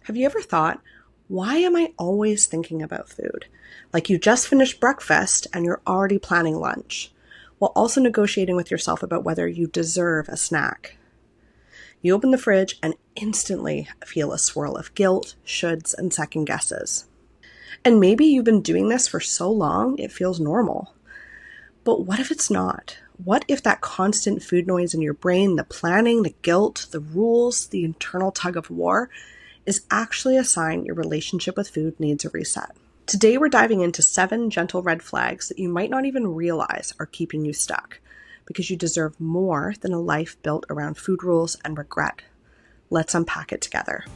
Have you ever thought, why am I always thinking about food? Like you just finished breakfast and you're already planning lunch, while also negotiating with yourself about whether you deserve a snack. You open the fridge and instantly feel a swirl of guilt, shoulds, and second guesses. And maybe you've been doing this for so long, it feels normal. But what if it's not? What if that constant food noise in your brain, the planning, the guilt, the rules, the internal tug of war, is actually a sign your relationship with food needs a reset? Today we're diving into 7 gentle red flags that you might not even realize are keeping you stuck, because you deserve more than a life built around food rules and regret. Let's unpack it together.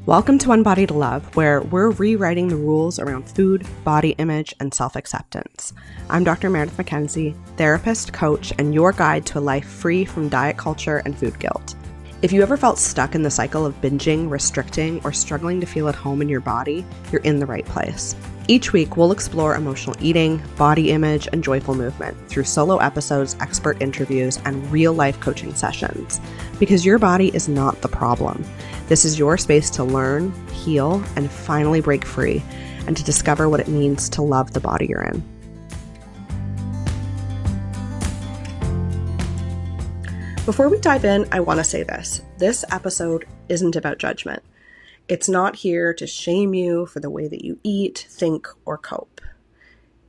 Welcome to Unbodied Love, where we're rewriting the rules around food, body image, and self-acceptance. I'm Dr. Meredith McKenzie, therapist, coach, and your guide to a life free from diet culture and food guilt. If you ever felt stuck in the cycle of binging, restricting, or struggling to feel at home in your body, you're in the right place. Each week, we'll explore emotional eating, body image, and joyful movement through solo episodes, expert interviews, and real-life coaching sessions. Because your body is not the problem. This is your space to learn, heal, and finally break free, and to discover what it means to love the body you're in. Before we dive in, I want to say this. This episode isn't about judgment. It's not here to shame you for the way that you eat, think, or cope.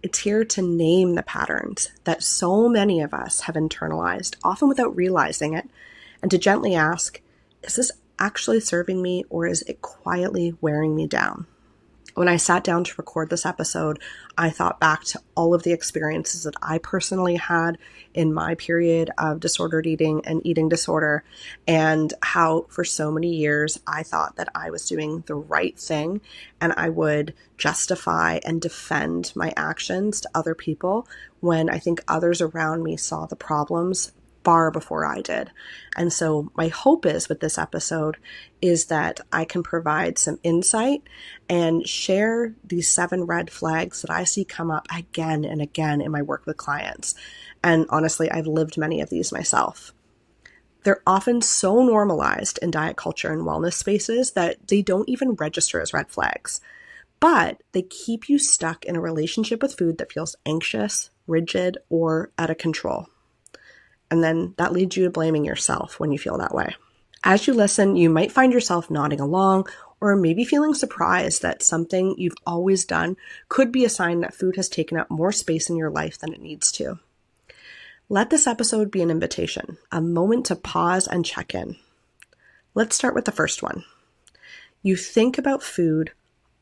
It's here to name the patterns that so many of us have internalized, often without realizing it, and to gently ask, is this actually serving me, or is it quietly wearing me down? When I sat down to record this episode, I thought back to all of the experiences that I personally had in my period of disordered eating and eating disorder, and how for so many years I thought that I was doing the right thing and I would justify and defend my actions to other people when I think others around me saw the problems far before I did. And so my hope is with this episode is that I can provide some insight and share these 7 red flags that I see come up again and again in my work with clients. And honestly, I've lived many of these myself. They're often so normalized in diet culture and wellness spaces that they don't even register as red flags. But they keep you stuck in a relationship with food that feels anxious, rigid, or out of control. And then that leads you to blaming yourself when you feel that way. As you listen, you might find yourself nodding along or maybe feeling surprised that something you've always done could be a sign that food has taken up more space in your life than it needs to. Let this episode be an invitation, a moment to pause and check in. Let's start with the first one. You think about food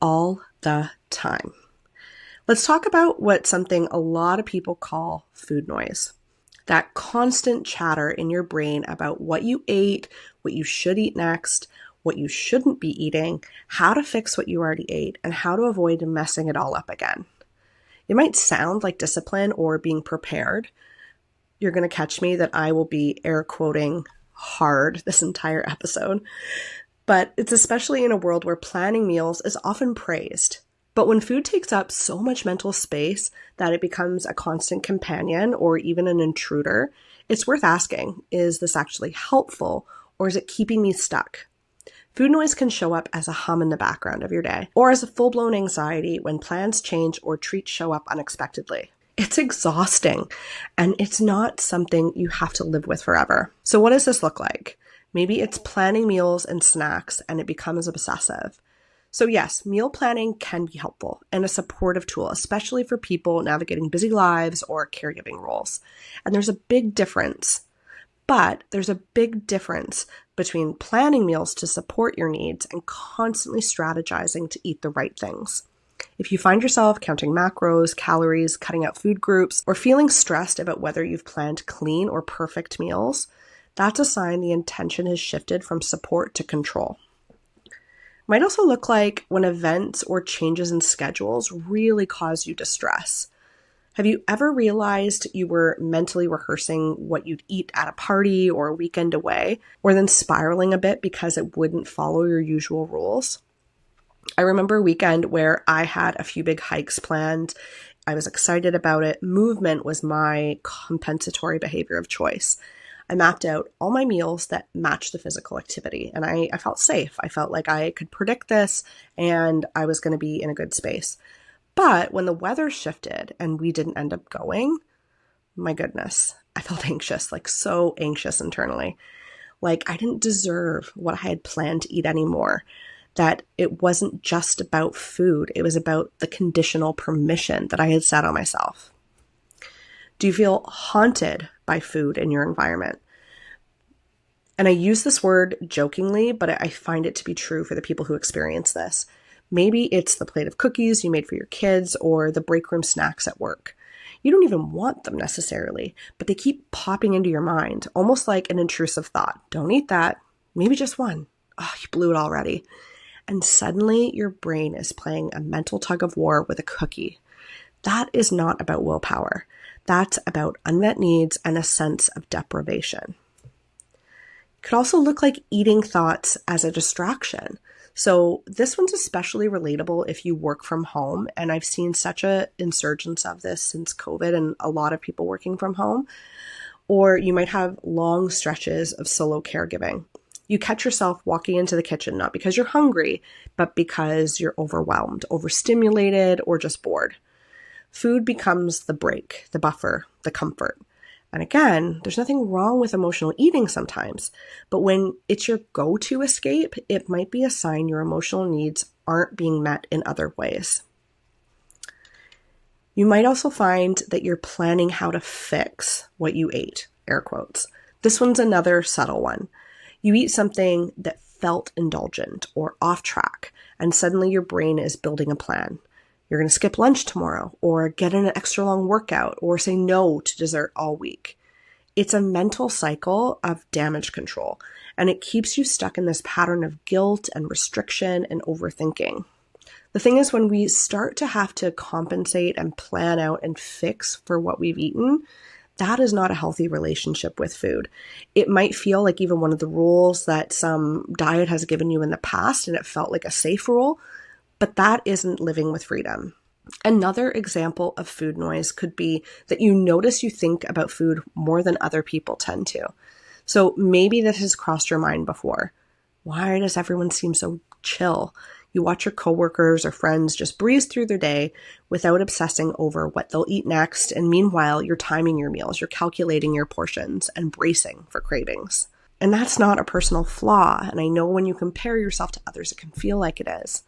all the time. Let's talk about what something a lot of people call food noise. That constant chatter in your brain about what you ate, what you should eat next, what you shouldn't be eating, how to fix what you already ate, and how to avoid messing it all up again. It might sound like discipline or being prepared. You're going to catch me that I will be air quoting hard this entire episode. But it's especially in a world where planning meals is often praised. But when food takes up so much mental space that it becomes a constant companion or even an intruder, it's worth asking, is this actually helpful or is it keeping me stuck? Food noise can show up as a hum in the background of your day or as a full-blown anxiety when plans change or treats show up unexpectedly. It's exhausting and it's not something you have to live with forever. So what does this look like? Maybe it's planning meals and snacks and it becomes obsessive. So yes, meal planning can be helpful and a supportive tool, especially for people navigating busy lives or caregiving roles. And there's a big difference, between planning meals to support your needs and constantly strategizing to eat the right things. If you find yourself counting macros, calories, cutting out food groups, or feeling stressed about whether you've planned clean or perfect meals, that's a sign the intention has shifted from support to control. Might also look like when events or changes in schedules really cause you distress. Have you ever realized you were mentally rehearsing what you'd eat at a party or a weekend away, or then spiraling a bit because it wouldn't follow your usual rules? I remember a weekend where I had a few big hikes planned. I was excited about it. Movement was my compensatory behavior of choice. I mapped out all my meals that matched the physical activity, and I felt safe. I felt like I could predict this and I was going to be in a good space. But when the weather shifted and we didn't end up going, my goodness, I felt anxious, like so anxious internally. Like I didn't deserve what I had planned to eat anymore. That it wasn't just about food. It was about the conditional permission that I had set on myself. Do you feel haunted by food in your environment? And I use this word jokingly, but I find it to be true for the people who experience this. Maybe it's the plate of cookies you made for your kids or the break room snacks at work. You don't even want them necessarily, but they keep popping into your mind, almost like an intrusive thought. Don't eat that. Maybe just one. Oh, you blew it already. And suddenly your brain is playing a mental tug of war with a cookie. That is not about willpower. That's about unmet needs and a sense of deprivation. It could also look like eating thoughts as a distraction. So this one's especially relatable if you work from home, and I've seen such a insurgence of this since COVID and a lot of people working from home. Or you might have long stretches of solo caregiving. You catch yourself walking into the kitchen, not because you're hungry, but because you're overwhelmed, overstimulated, or just bored. Food becomes the break, the buffer, the comfort. And again, there's nothing wrong with emotional eating sometimes, but when it's your go-to escape, it might be a sign your emotional needs aren't being met in other ways. You might also find that you're planning how to fix what you ate, air quotes. This one's another subtle one. You eat something that felt indulgent or off track, and suddenly your brain is building a plan. You're going to skip lunch tomorrow, or get in an extra long workout, or say no to dessert all week. It's a mental cycle of damage control, and it keeps you stuck in this pattern of guilt and restriction and overthinking. The thing is, when we start to have to compensate and plan out and fix for what we've eaten, that is not a healthy relationship with food. It might feel like even one of the rules that some diet has given you in the past, and it felt like a safe rule, but that isn't living with freedom. Another example of food noise could be that you notice you think about food more than other people tend to. So maybe this has crossed your mind before. Why does everyone seem so chill? You watch your coworkers or friends just breeze through their day without obsessing over what they'll eat next. And meanwhile, you're timing your meals, you're calculating your portions and bracing for cravings. And that's not a personal flaw. And I know when you compare yourself to others, it can feel like it is.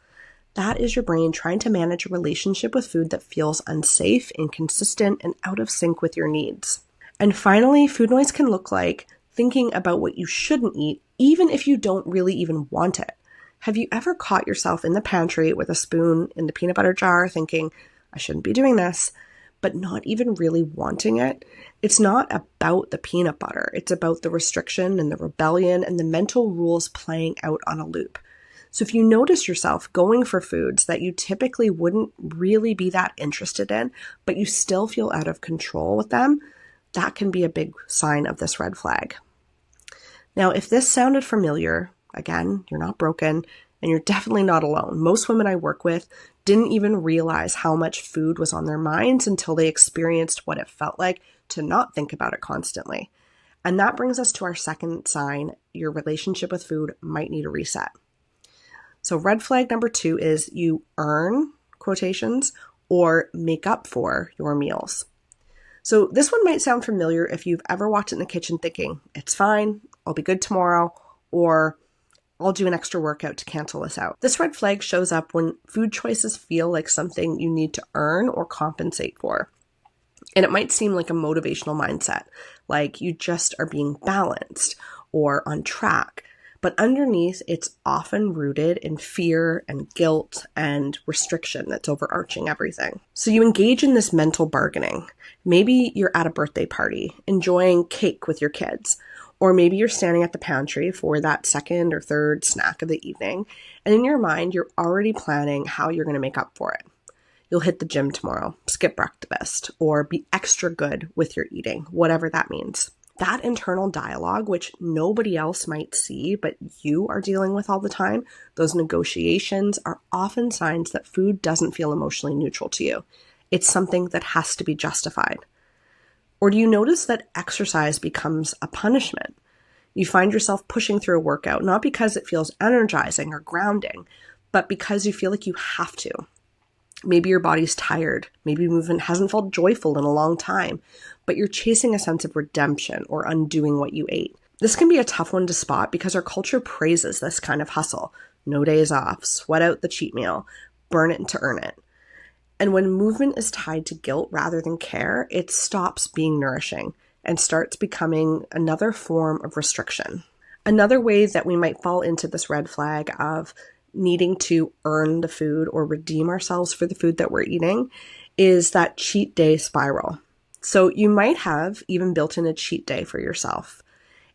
That is your brain trying to manage a relationship with food that feels unsafe, inconsistent, and out of sync with your needs. And finally, food noise can look like thinking about what you shouldn't eat, even if you don't really even want it. Have you ever caught yourself in the pantry with a spoon in the peanut butter jar thinking, I shouldn't be doing this, but not even really wanting it? It's not about the peanut butter. It's about the restriction and the rebellion and the mental rules playing out on a loop. So if you notice yourself going for foods that you typically wouldn't really be that interested in, but you still feel out of control with them, that can be a big sign of this red flag. Now, if this sounded familiar, again, you're not broken and you're definitely not alone. Most women I work with didn't even realize how much food was on their minds until they experienced what it felt like to not think about it constantly. And that brings us to our second sign: your relationship with food might need a reset. So red flag number 2 is you earn, quotations, or make up for your meals. So this one might sound familiar if you've ever walked in the kitchen thinking, it's fine, I'll be good tomorrow, or I'll do an extra workout to cancel this out. This red flag shows up when food choices feel like something you need to earn or compensate for. And it might seem like a motivational mindset, like you just are being balanced or on track. But underneath, it's often rooted in fear and guilt and restriction that's overarching everything. So you engage in this mental bargaining. Maybe you're at a birthday party, enjoying cake with your kids. Or maybe you're standing at the pantry for that second or third snack of the evening. And in your mind, you're already planning how you're going to make up for it. You'll hit the gym tomorrow, skip breakfast, or be extra good with your eating, whatever that means. That internal dialogue, which nobody else might see, but you are dealing with all the time, those negotiations are often signs that food doesn't feel emotionally neutral to you. It's something that has to be justified. Or do you notice that exercise becomes a punishment? You find yourself pushing through a workout, not because it feels energizing or grounding, but because you feel like you have to. Maybe your body's tired. Maybe movement hasn't felt joyful in a long time, but you're chasing a sense of redemption or undoing what you ate. This can be a tough one to spot because our culture praises this kind of hustle. No days off, sweat out the cheat meal, burn it to earn it. And when movement is tied to guilt rather than care, it stops being nourishing and starts becoming another form of restriction. Another way that we might fall into this red flag of needing to earn the food or redeem ourselves for the food that we're eating is that cheat day spiral. So you might have even built in a cheat day for yourself.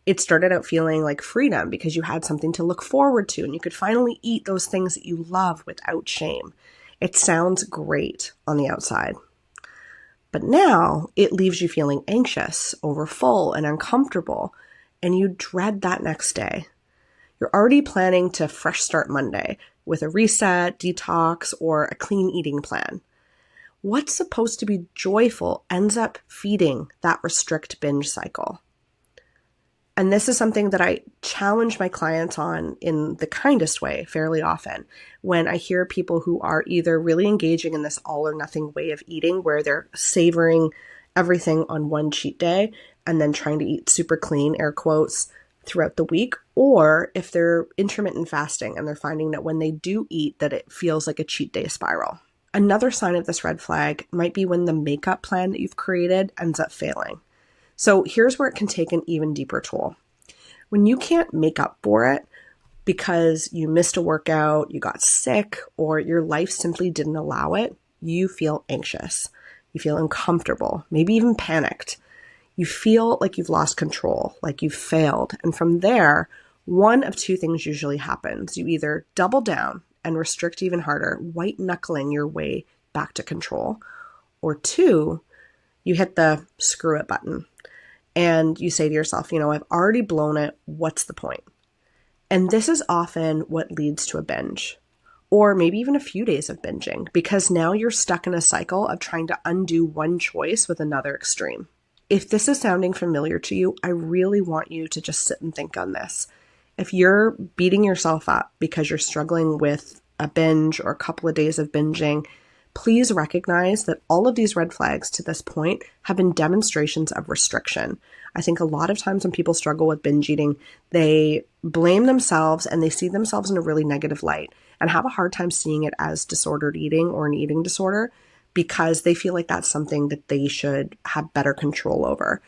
It started out feeling like freedom because you had something to look forward to and you could finally eat those things that you love without shame. It sounds great on the outside. But now it leaves you feeling anxious, overfull, and uncomfortable, and you dread that next day. You're already planning to fresh start Monday with a reset, detox, or a clean eating plan. What's supposed to be joyful ends up feeding that restrict binge cycle. And this is something that I challenge my clients on in the kindest way fairly often when I hear people who are either really engaging in this all or nothing way of eating where they're savoring everything on one cheat day and then trying to eat super clean, air quotes, throughout the week, or if they're intermittent fasting and they're finding that when they do eat that it feels like a cheat day spiral. Another sign of this red flag might be when the makeup plan that you've created ends up failing. So here's where it can take an even deeper toll. When you can't make up for it because you missed a workout, you got sick, or your life simply didn't allow it, you feel anxious. You feel uncomfortable, maybe even panicked. You feel like you've lost control, like you've failed. And from there, one of two things usually happens. You either double down and restrict even harder, white knuckling your way back to control, or two, you hit the screw it button. And you say to yourself, I've already blown it. What's the point? And this is often what leads to a binge, or maybe even a few days of binging, because now you're stuck in a cycle of trying to undo one choice with another extreme. If this is sounding familiar to you, I really want you to just sit and think on this. If you're beating yourself up because you're struggling with a binge or a couple of days of binging, please recognize that all of these red flags to this point have been demonstrations of restriction. I think a lot of times when people struggle with binge eating, they blame themselves and they see themselves in a really negative light and have a hard time seeing it as disordered eating or an eating disorder because they feel like that's something that they should have better control over.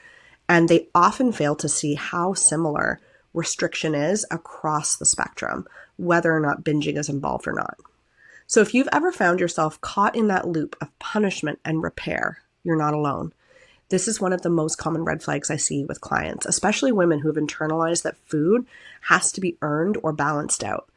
And they often fail to see how similar restriction is across the spectrum, whether or not binging is involved or not. So if you've ever found yourself caught in that loop of punishment and repair, you're not alone. This is one of the most common red flags I see with clients, especially women who have internalized that food has to be earned or balanced out.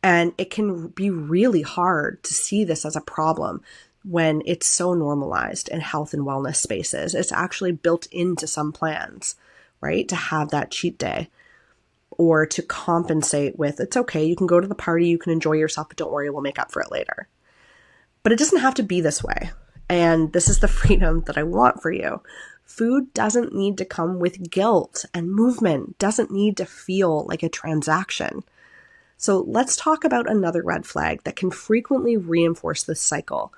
And it can be really hard to see this as a problem when it's so normalized in health and wellness spaces. It's actually built into some plans, right? To have that cheat day or to compensate with, it's okay, you can go to the party, you can enjoy yourself, but don't worry, we'll make up for it later. But it doesn't have to be this way. And this is the freedom that I want for you. Food doesn't need to come with guilt, and movement doesn't need to feel like a transaction. So let's talk about another red flag that can frequently reinforce this cycle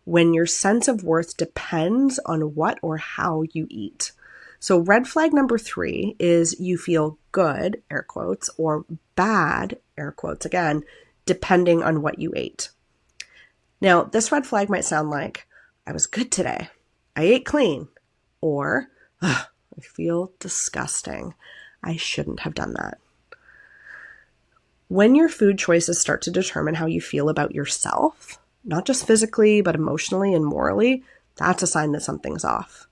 when your sense of worth depends on what or how you eat. So red flag number 3 is you feel good, air quotes, or bad, air quotes again, depending on what you ate. Now, this red flag might sound like, I was good today, I ate clean, or I feel disgusting, I shouldn't have done that. When your food choices start to determine how you feel about yourself, not just physically, but emotionally and morally, that's a sign that something's off.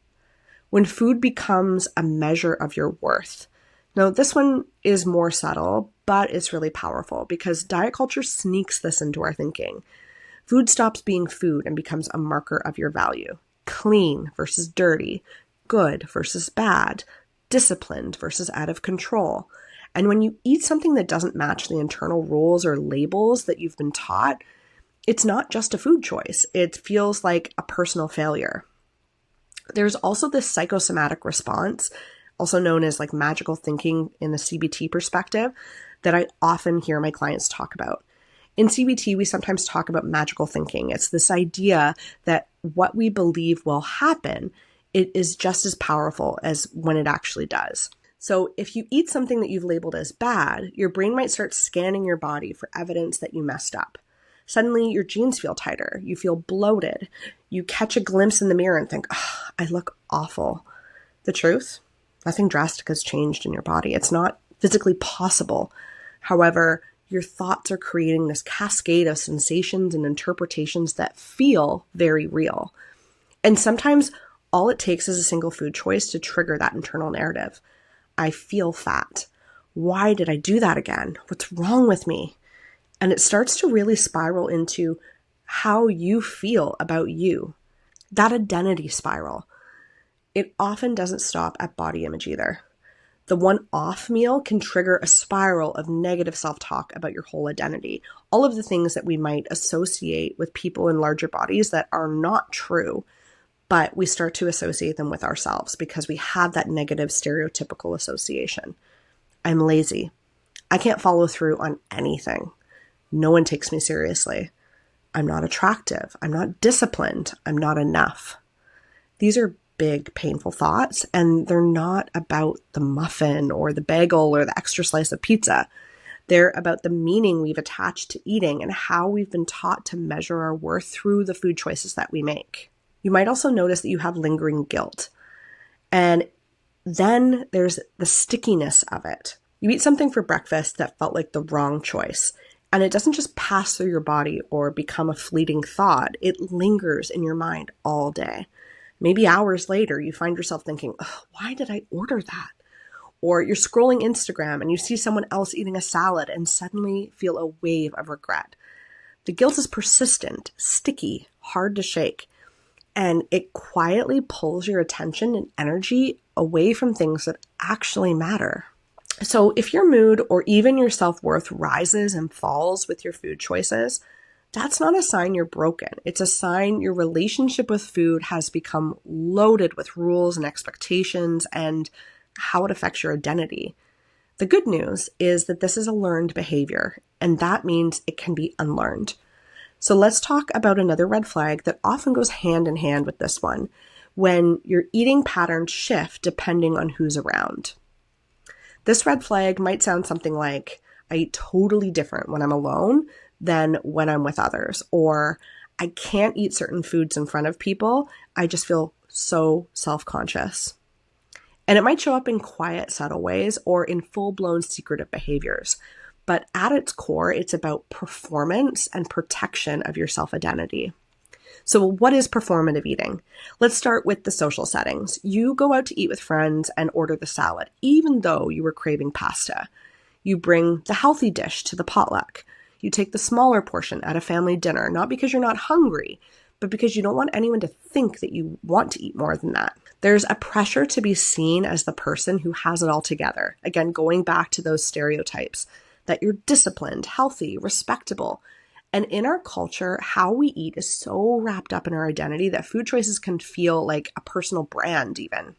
When food becomes a measure of your worth. Now, this one is more subtle, but it's really powerful because diet culture sneaks this into our thinking. Food stops being food and becomes a marker of your value. Clean versus dirty, good versus bad, disciplined versus out of control. And when you eat something that doesn't match the internal rules or labels that you've been taught, it's not just a food choice. It feels like a personal failure. There's also this psychosomatic response, also known as like magical thinking in the CBT perspective, that I often hear my clients talk about. In CBT, we sometimes talk about magical thinking. It's this idea that what we believe will happen, it is just as powerful as when it actually does. So if you eat something that you've labeled as bad, your brain might start scanning your body for evidence that you messed up. Suddenly your jeans feel tighter, you feel bloated, you catch a glimpse in the mirror and think, oh, I look awful. The truth? Nothing drastic has changed in your body. It's not physically possible. However, your thoughts are creating this cascade of sensations and interpretations that feel very real. And sometimes all it takes is a single food choice to trigger that internal narrative. I feel fat. Why did I do that again? What's wrong with me? And it starts to really spiral into how you feel about you. That identity spiral. It often doesn't stop at body image either. The one-off meal can trigger a spiral of negative self-talk about your whole identity. All of the things that we might associate with people in larger bodies that are not true, but we start to associate them with ourselves because we have that negative stereotypical association. I'm lazy. I can't follow through on anything. No one takes me seriously. I'm not attractive. I'm not disciplined. I'm not enough. These are big, painful thoughts, and they're not about the muffin or the bagel or the extra slice of pizza. They're about the meaning we've attached to eating and how we've been taught to measure our worth through the food choices that we make. You might also notice that you have lingering guilt. And then there's the stickiness of it. You eat something for breakfast that felt like the wrong choice, and it doesn't just pass through your body or become a fleeting thought. It lingers in your mind all day. Maybe hours later, you find yourself thinking, why did I order that? Or you're scrolling Instagram and you see someone else eating a salad and suddenly feel a wave of regret. The guilt is persistent, sticky, hard to shake, and it quietly pulls your attention and energy away from things that actually matter. So if your mood or even your self-worth rises and falls with your food choices, that's not a sign you're broken. It's a sign your relationship with food has become loaded with rules and expectations and how it affects your identity. The good news is that this is a learned behavior, and that means it can be unlearned. So let's talk about another red flag that often goes hand in hand with this one, when your eating patterns shift depending on who's around. This red flag might sound something like, I eat totally different when I'm alone than when I'm with others, or I can't eat certain foods in front of people. I just feel so self-conscious. And it might show up in quiet, subtle ways or in full-blown secretive behaviors. But at its core, it's about performance and protection of your self-identity. So what is performative eating? Let's start with the social settings. You go out to eat with friends and order the salad, even though you were craving pasta. You bring the healthy dish to the potluck. You take the smaller portion at a family dinner, not because you're not hungry, but because you don't want anyone to think that you want to eat more than that. There's a pressure to be seen as the person who has it all together. Again, going back to those stereotypes, that you're disciplined, healthy, respectable. And in our culture, how we eat is so wrapped up in our identity that food choices can feel like a personal brand even.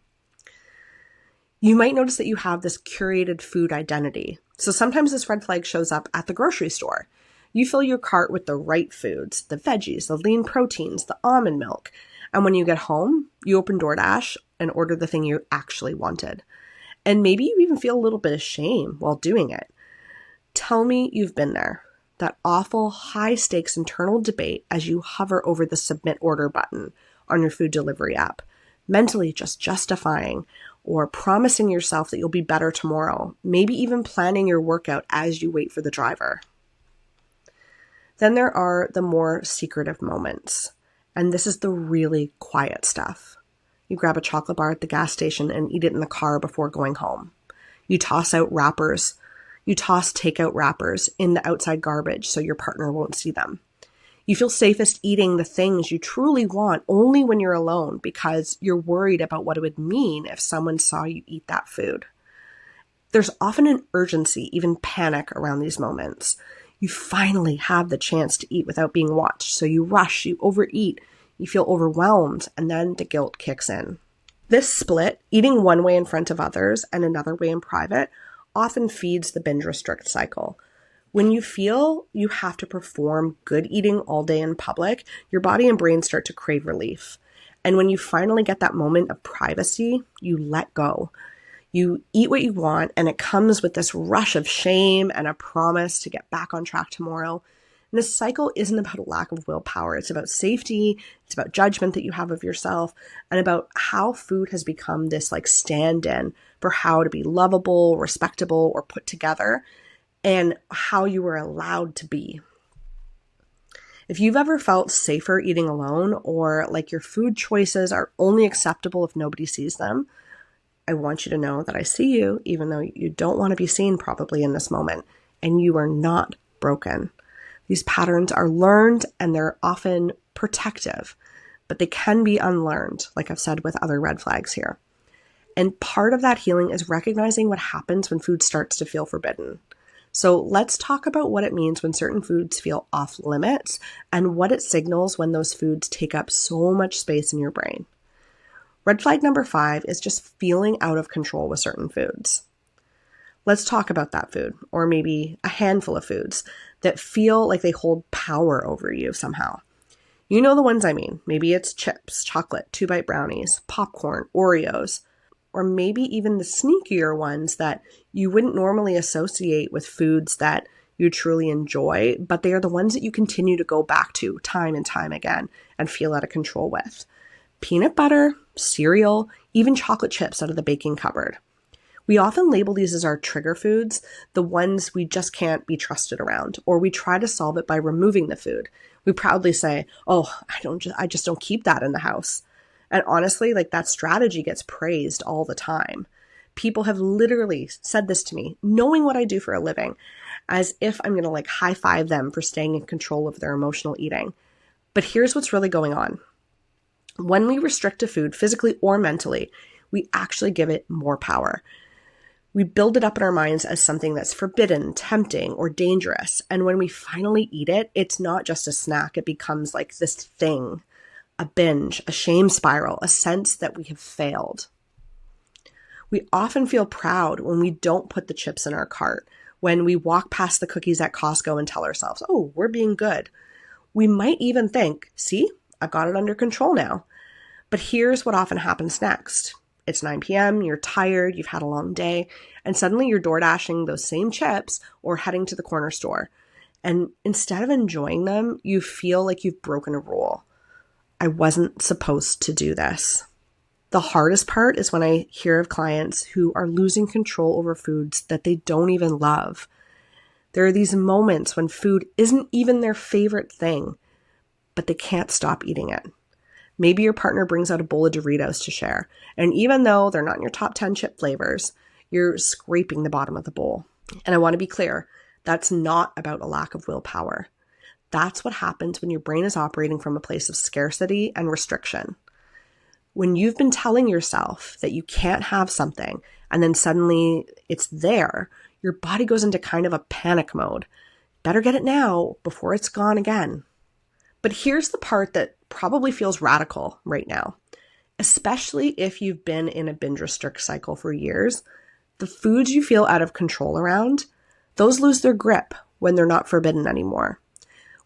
You might notice that you have this curated food identity. So sometimes this red flag shows up at the grocery store. You fill your cart with the right foods, the veggies, the lean proteins, the almond milk. And when you get home, you open DoorDash and order the thing you actually wanted. And maybe you even feel a little bit of shame while doing it. Tell me you've been there. That awful high-stakes internal debate as you hover over the submit order button on your food delivery app, mentally just justifying or promising yourself that you'll be better tomorrow, maybe even planning your workout as you wait for the driver. Then there are the more secretive moments, and this is the really quiet stuff. You grab a chocolate bar at the gas station and eat it in the car before going home. You toss takeout wrappers in the outside garbage so your partner won't see them. You feel safest eating the things you truly want only when you're alone because you're worried about what it would mean if someone saw you eat that food. There's often an urgency, even panic around these moments. You finally have the chance to eat without being watched, so you rush, you overeat, you feel overwhelmed, and then the guilt kicks in. This split, eating one way in front of others and another way in private, often feeds the binge-restrict cycle. When you feel you have to perform good eating all day in public, your body and brain start to crave relief. And when you finally get that moment of privacy, you let go. You eat what you want, and it comes with this rush of shame and a promise to get back on track tomorrow. And this cycle isn't about a lack of willpower. It's about safety. It's about judgment that you have of yourself, and about how food has become this like stand-in for how to be lovable, respectable, or put together, and how you were allowed to be. If you've ever felt safer eating alone, or like your food choices are only acceptable if nobody sees them, I want you to know that I see you, even though you don't want to be seen probably in this moment, and you are not broken. These patterns are learned and they're often protective, but they can be unlearned, like I've said with other red flags here. And part of that healing is recognizing what happens when food starts to feel forbidden. So let's talk about what it means when certain foods feel off limits and what it signals when those foods take up so much space in your brain. Red flag number 5 is just feeling out of control with certain foods. Let's talk about that food, or maybe a handful of foods that feel like they hold power over you somehow. You know the ones I mean. Maybe it's chips, chocolate, 2-bite brownies, popcorn, Oreos, or maybe even the sneakier ones that you wouldn't normally associate with foods that you truly enjoy, but they are the ones that you continue to go back to time and time again and feel out of control with. Peanut butter, cereal, even chocolate chips out of the baking cupboard. We often label these as our trigger foods, the ones we just can't be trusted around, or we try to solve it by removing the food. We proudly say, "Oh, I just don't keep that in the house." And honestly, like that strategy gets praised all the time. People have literally said this to me, knowing what I do for a living, as if I'm going to like high five them for staying in control of their emotional eating. But here's what's really going on. When we restrict a food physically or mentally, we actually give it more power. We build it up in our minds as something that's forbidden, tempting, or dangerous. And when we finally eat it, it's not just a snack. It becomes like this thing, a binge, a shame spiral, a sense that we have failed. We often feel proud when we don't put the chips in our cart, when we walk past the cookies at Costco and tell ourselves, "Oh, we're being good." We might even think, "See, I've got it under control now." But here's what often happens next. It's 9 p.m., you're tired, you've had a long day, and suddenly you're door dashing those same chips or heading to the corner store. And instead of enjoying them, you feel like you've broken a rule. I wasn't supposed to do this. The hardest part is when I hear of clients who are losing control over foods that they don't even love. There are these moments when food isn't even their favorite thing, but they can't stop eating it. Maybe your partner brings out a bowl of Doritos to share, and even though they're not in your top 10 chip flavors, you're scraping the bottom of the bowl. And I want to be clear, that's not about a lack of willpower. That's what happens when your brain is operating from a place of scarcity and restriction. When you've been telling yourself that you can't have something, and then suddenly it's there, your body goes into kind of a panic mode. Better get it now before it's gone again. But here's the part that probably feels radical right now, especially if you've been in a binge restrict cycle for years. The foods you feel out of control around, those lose their grip when they're not forbidden anymore.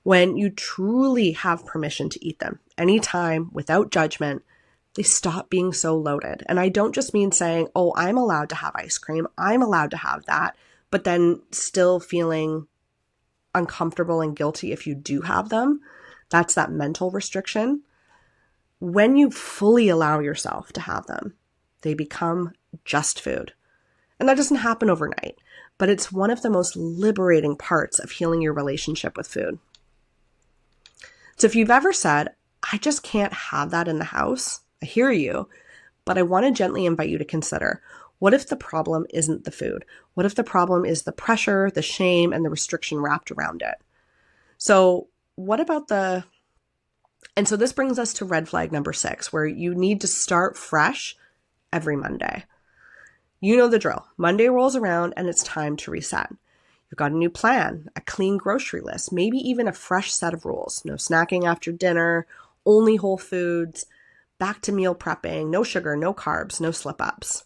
When you truly have permission to eat them anytime without judgment, they stop being so loaded. And I don't just mean saying, "Oh, I'm allowed to have ice cream, I'm allowed to have that," but then still feeling uncomfortable and guilty if you do have them. That's that mental restriction. When you fully allow yourself to have them, they become just food. And that doesn't happen overnight, but it's one of the most liberating parts of healing your relationship with food. So if you've ever said, "I just can't have that in the house," I hear you, but I want to gently invite you to consider, what if the problem isn't the food? What if the problem is the pressure, the shame, and the restriction wrapped around it? So what about and so this brings us to red flag number 6, where you need to start fresh every Monday. You know the drill. Monday rolls around and it's time to reset. You've got a new plan, a clean grocery list, maybe even a fresh set of rules. No snacking after dinner, only whole foods. Back to meal prepping, no sugar, no carbs, no slip-ups.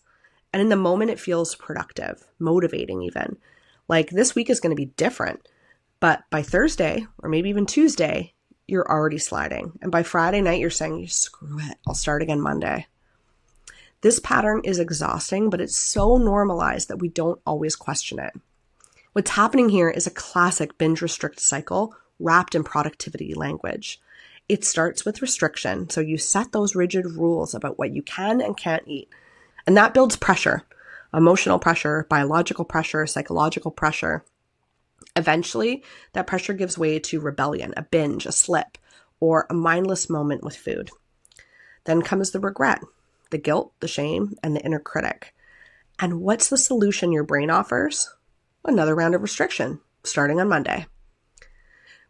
And in the moment, it feels productive, motivating even. Like this week is going to be different. But by Thursday, or maybe even Tuesday, you're already sliding. And by Friday night, you're saying, screw it, I'll start again Monday. This pattern is exhausting, but it's so normalized that we don't always question it. What's happening here is a classic binge-restrict cycle wrapped in productivity language. It starts with restriction, so you set those rigid rules about what you can and can't eat. And that builds pressure, emotional pressure, biological pressure, psychological pressure. Eventually, that pressure gives way to rebellion, a binge, a slip, or a mindless moment with food. Then comes the regret, the guilt, the shame, and the inner critic. And what's the solution your brain offers? Another round of restriction, starting on Monday.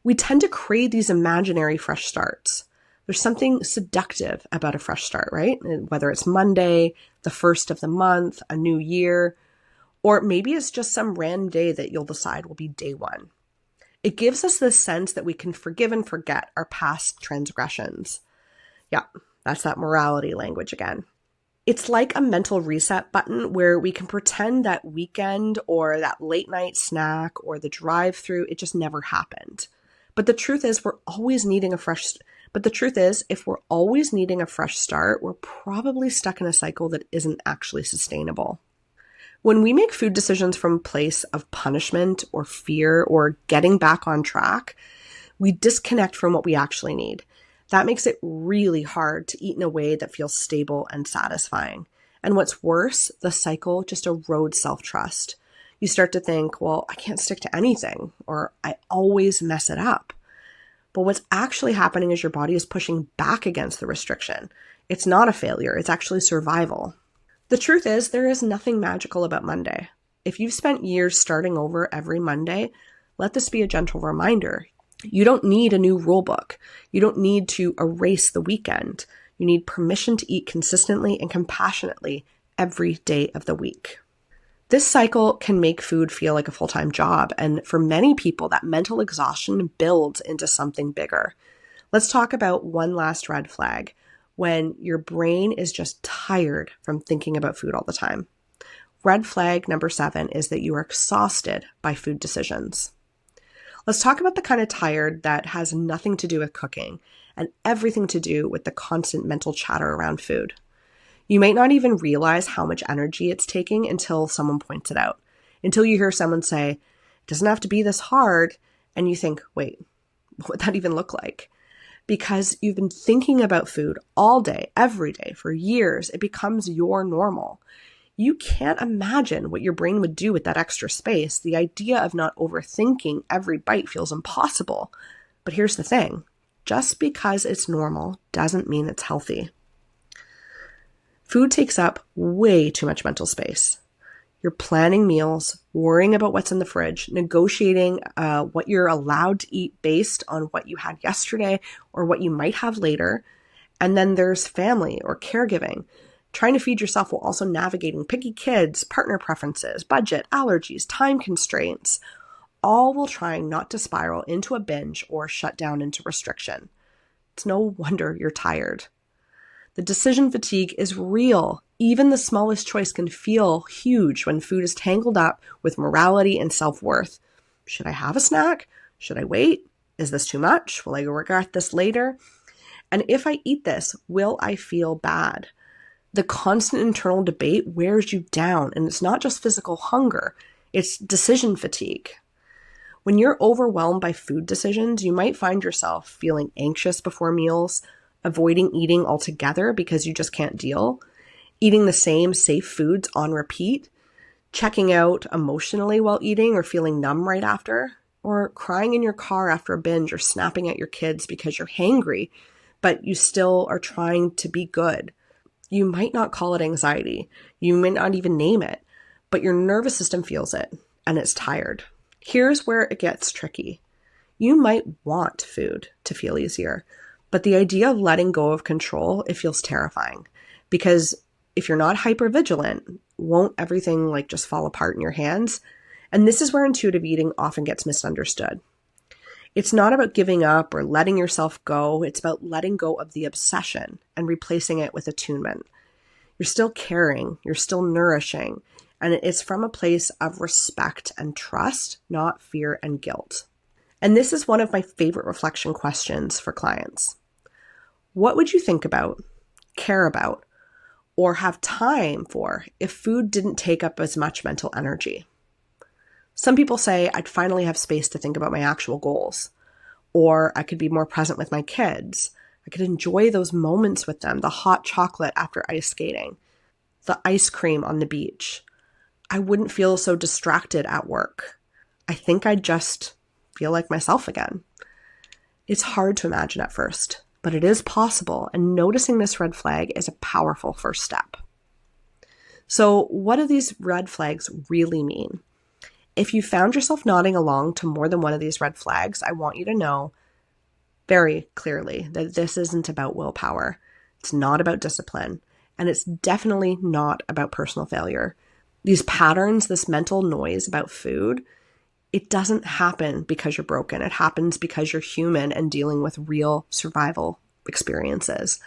We tend to crave these imaginary fresh starts. There's something seductive about a fresh start, right? Whether it's Monday, the first of the month, a new year, or maybe it's just some random day that you'll decide will be day one. It gives us this sense that we can forgive and forget our past transgressions. Yeah, that's that morality language again. It's like a mental reset button where we can pretend that weekend or that late night snack or the drive-through, it just never happened. But the truth is, if we're always needing a fresh start, we're probably stuck in a cycle that isn't actually sustainable. When we make food decisions from a place of punishment or fear or getting back on track, we disconnect from what we actually need. That makes it really hard to eat in a way that feels stable and satisfying. And what's worse, the cycle just erodes self-trust. You start to think, well, I can't stick to anything, or I always mess it up. But what's actually happening is your body is pushing back against the restriction. It's not a failure, it's actually survival. The truth is, there is nothing magical about Monday. If you've spent years starting over every Monday, let this be a gentle reminder. You don't need a new rule book. You don't need to erase the weekend. You need permission to eat consistently and compassionately every day of the week. This cycle can make food feel like a full-time job, and for many people, that mental exhaustion builds into something bigger. Let's talk about one last red flag, when your brain is just tired from thinking about food all the time. Red flag number 7 is that you are exhausted by food decisions. Let's talk about the kind of tired that has nothing to do with cooking and everything to do with the constant mental chatter around food. You might not even realize how much energy it's taking until someone points it out, until you hear someone say, it doesn't have to be this hard, and you think, wait, what would that even look like? Because you've been thinking about food all day, every day, for years, it becomes your normal. You can't imagine what your brain would do with that extra space. The idea of not overthinking every bite feels impossible. But here's the thing. Just because it's normal doesn't mean it's healthy. Food takes up way too much mental space. You're planning meals, worrying about what's in the fridge, negotiating what you're allowed to eat based on what you had yesterday or what you might have later. And then there's family or caregiving. Trying to feed yourself while also navigating picky kids, partner preferences, budget, allergies, time constraints, all while trying not to spiral into a binge or shut down into restriction. It's no wonder you're tired. The decision fatigue is real. Even the smallest choice can feel huge when food is tangled up with morality and self-worth. Should I have a snack? Should I wait? Is this too much? Will I regret this later? And if I eat this, will I feel bad? The constant internal debate wears you down, and it's not just physical hunger, it's decision fatigue. When you're overwhelmed by food decisions, you might find yourself feeling anxious before meals, avoiding eating altogether because you just can't deal, eating the same safe foods on repeat, checking out emotionally while eating or feeling numb right after, or crying in your car after a binge or snapping at your kids because you're hangry, but you still are trying to be good. You might not call it anxiety. You may not even name it, but your nervous system feels it and it's tired. Here's where it gets tricky. You might want food to feel easier, but the idea of letting go of control, it feels terrifying because if you're not hypervigilant, won't everything just fall apart in your hands? And this is where intuitive eating often gets misunderstood. It's not about giving up or letting yourself go. It's about letting go of the obsession and replacing it with attunement. You're still caring, you're still nourishing, and it's from a place of respect and trust, not fear and guilt. And this is one of my favorite reflection questions for clients. What would you think about, care about, or have time for if food didn't take up as much mental energy? Some people say I'd finally have space to think about my actual goals, or I could be more present with my kids. I could enjoy those moments with them, the hot chocolate after ice skating, the ice cream on the beach. I wouldn't feel so distracted at work. I think I'd just feel like myself again. It's hard to imagine at first, but it is possible, and noticing this red flag is a powerful first step. So what do these red flags really mean? If you found yourself nodding along to more than one of these red flags, I want you to know very clearly that this isn't about willpower. It's not about discipline, and it's definitely not about personal failure. These patterns, this mental noise about food, it doesn't happen because you're broken. It happens because you're human and dealing with real survival experiences.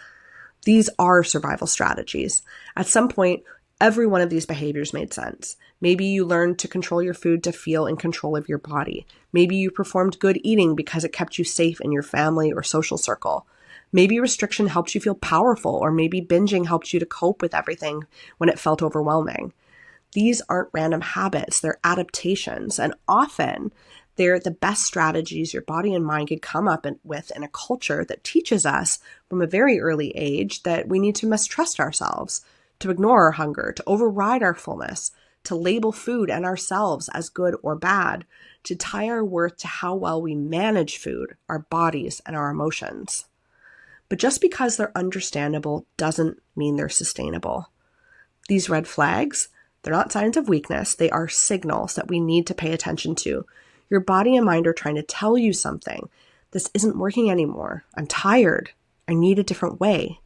These are survival strategies. At some point, every one of these behaviors made sense. Maybe you learned to control your food to feel in control of your body. Maybe you performed good eating because it kept you safe in your family or social circle. Maybe restriction helped you feel powerful, or maybe binging helped you to cope with everything when it felt overwhelming. These aren't random habits, they're adaptations, and often they're the best strategies your body and mind could come up with in a culture that teaches us from a very early age that we need to mistrust ourselves, to ignore our hunger, to override our fullness, to label food and ourselves as good or bad, to tie our worth to how well we manage food, our bodies, and our emotions. But just because they're understandable doesn't mean they're sustainable. These red flags, they're not signs of weakness. They are signals that we need to pay attention to. Your body and mind are trying to tell you something. This isn't working anymore. I'm tired. I need a different way.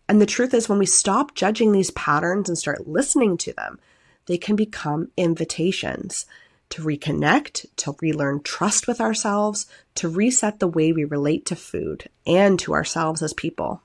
And the truth is, when we stop judging these patterns and start listening to them, they can become invitations to reconnect, to relearn trust with ourselves, to reset the way we relate to food and to ourselves as people.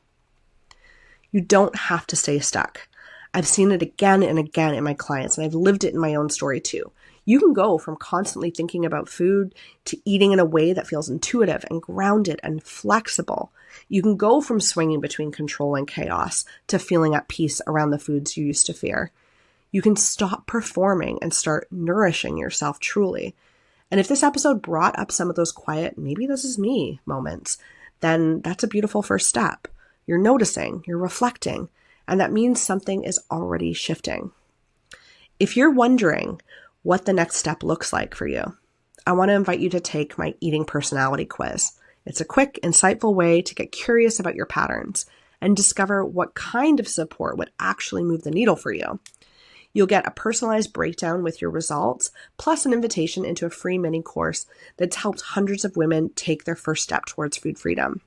You don't have to stay stuck. I've seen it again and again in my clients, and I've lived it in my own story too. You can go from constantly thinking about food to eating in a way that feels intuitive and grounded and flexible. You can go from swinging between control and chaos to feeling at peace around the foods you used to fear. You can stop performing and start nourishing yourself truly. And if this episode brought up some of those quiet, maybe this is me moments, then that's a beautiful first step. You're noticing, you're reflecting, and that means something is already shifting. If you're wondering what the next step looks like for you, I want to invite you to take my eating personality quiz. It's a quick, insightful way to get curious about your patterns and discover what kind of support would actually move the needle for you. You'll get a personalized breakdown with your results, plus an invitation into a free mini course that's helped hundreds of women take their first step towards food freedom.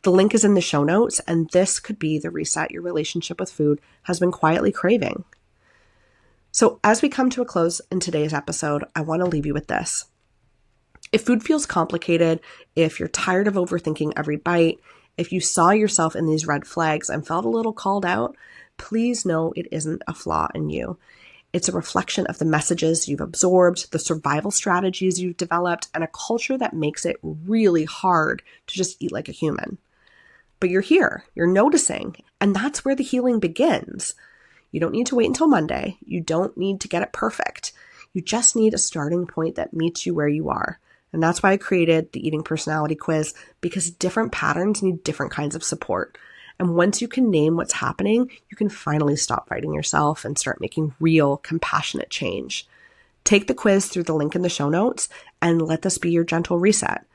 The link is in the show notes, and this could be the reset your relationship with food has been quietly craving. So as we come to a close in today's episode, I want to leave you with this. If food feels complicated, if you're tired of overthinking every bite, if you saw yourself in these red flags and felt a little called out, please know it isn't a flaw in you. It's a reflection of the messages you've absorbed, the survival strategies you've developed, and a culture that makes it really hard to just eat like a human. But you're here, you're noticing, and that's where the healing begins. You don't need to wait until Monday. You don't need to get it perfect. You just need a starting point that meets you where you are. And that's why I created the eating personality quiz, because different patterns need different kinds of support. And once you can name what's happening, you can finally stop fighting yourself and start making real, compassionate change. Take the quiz through the link in the show notes and let this be your gentle reset.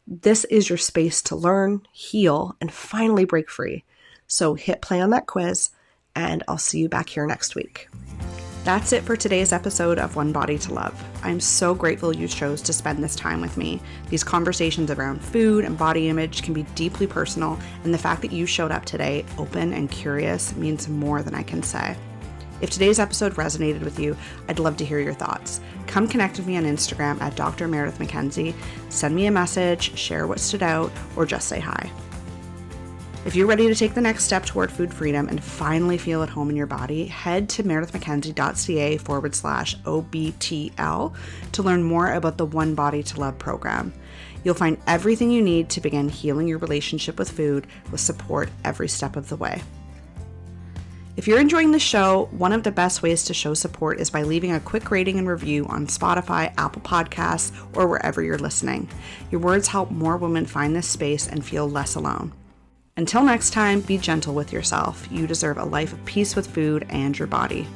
This is your space to learn, heal, and finally break free. So hit play on that quiz, and I'll see you back here next week. That's it for today's episode of One Body to Love. I'm so grateful you chose to spend this time with me. These conversations around food and body image can be deeply personal, and the fact that you showed up today open and curious means more than I can say. If today's episode resonated with you, I'd love to hear your thoughts. Come connect with me on Instagram at Dr. Meredith McKenzie. Send me a message, share what stood out, or just say hi. If you're ready to take the next step toward food freedom and finally feel at home in your body, head to meredithmckenzie.ca/OBTL to learn more about the One Body to Love program. You'll find everything you need to begin healing your relationship with food with support every step of the way. If you're enjoying the show, one of the best ways to show support is by leaving a quick rating and review on Spotify, Apple Podcasts, or wherever you're listening. Your words help more women find this space and feel less alone. Until next time, be gentle with yourself. You deserve a life of peace with food and your body.